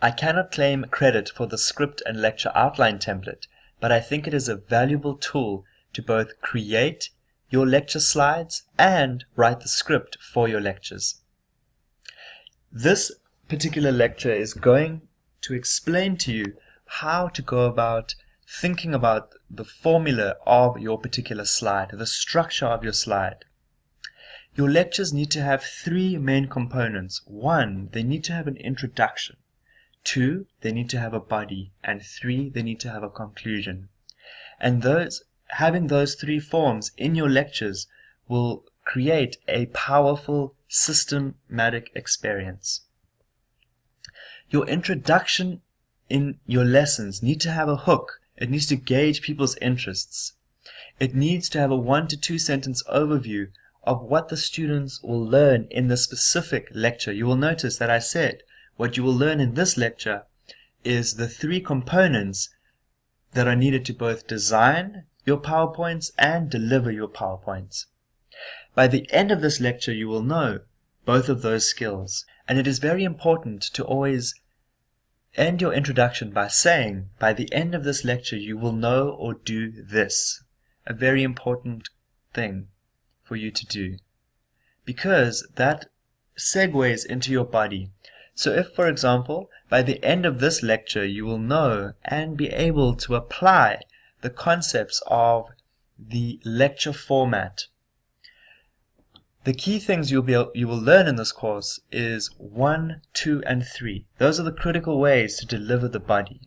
I cannot claim credit for the script and lecture outline template, but I think it is a valuable tool to both create your lecture slides and write the script for your lectures. This particular lecture is going to explain to you how to go about thinking about the formula of your particular slide, the structure of your slide. Your lectures need to have three main components. One, they need to have an introduction. Two, they need to have a body. And three, they need to have a conclusion. And having those three forms in your lectures will create a powerful, systematic experience. Your introduction in your lessons need to have a hook. It needs to gauge people's interests. It needs to have a 1 to 2 sentence overview of what the students will learn in the specific lecture. You will notice that I said what you will learn in this lecture is the three components that are needed to both design your PowerPoints and deliver your PowerPoints. By the end of this lecture, you will know both of those skills. And it is very important to always end your introduction by saying, by the end of this lecture, you will know or do this. A very important thing for you to do, because that segues into your body. So if, for example, by the end of this lecture, you will know and be able to apply the concepts of the lecture format. The key things you will learn in this course is 1, 2, and 3. Those are the critical ways to deliver the body.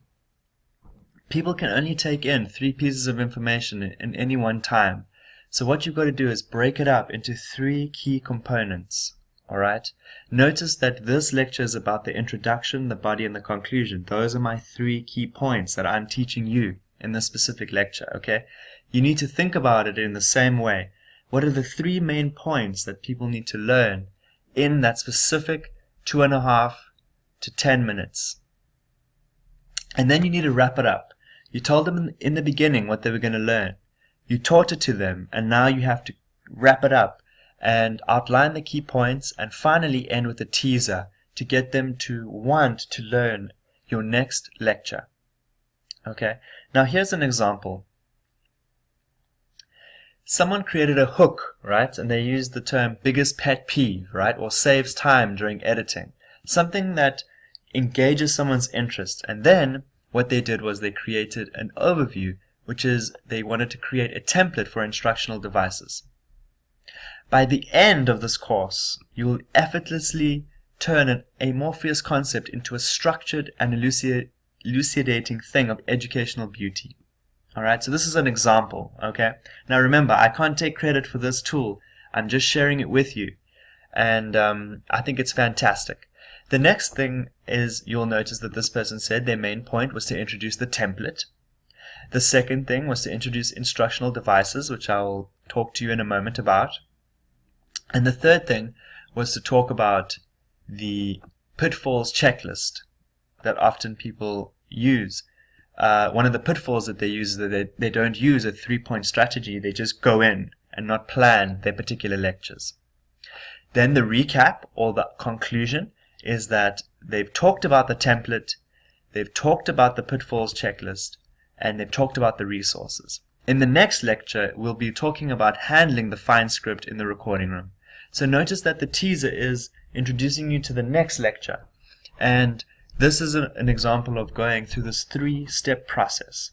People can only take in 3 pieces of information in any one time. So what you've got to do is break it up into 3 key components. Alright? Notice that this lecture is about the introduction, the body, and the conclusion. Those are my 3 key points that I'm teaching you in this specific lecture. Okay? You need to think about it in the same way. What are the 3 main points that people need to learn in that specific 2.5 to 10 minutes? And then you need to wrap it up. You told them in the beginning what they were going to learn. You taught it to them, and now you have to wrap it up and outline the key points and finally end with a teaser to get them to want to learn your next lecture. Okay? Now here's an example. Someone created a hook, right? And they used the term biggest pet peeve, right? Or saves time during editing. Something that engages someone's interest. And then what they did was they created an overview, which is they wanted to create a template for instructional devices. By the end of this course, you will effortlessly turn an amorphous concept into a structured and elucidating thing of educational beauty. Alright, so this is an example, okay? Now remember, I can't take credit for this tool. I'm just sharing it with you. And I think it's fantastic. The next thing is you'll notice that this person said their main point was to introduce the template. The second thing was to introduce instructional devices, which I will talk to you in a moment about. And the third thing was to talk about the pitfalls checklist that often people use. One of the pitfalls that they use is that they don't use a 3-point strategy. They just go in and not plan their particular lectures. Then the recap or the conclusion is that they've talked about the template, they've talked about the pitfalls checklist, and they've talked about the resources. In the next lecture, we'll be talking about handling the fine script in the recording room. So notice that the teaser is introducing you to the next lecture. And this is an example of going through this 3-step process.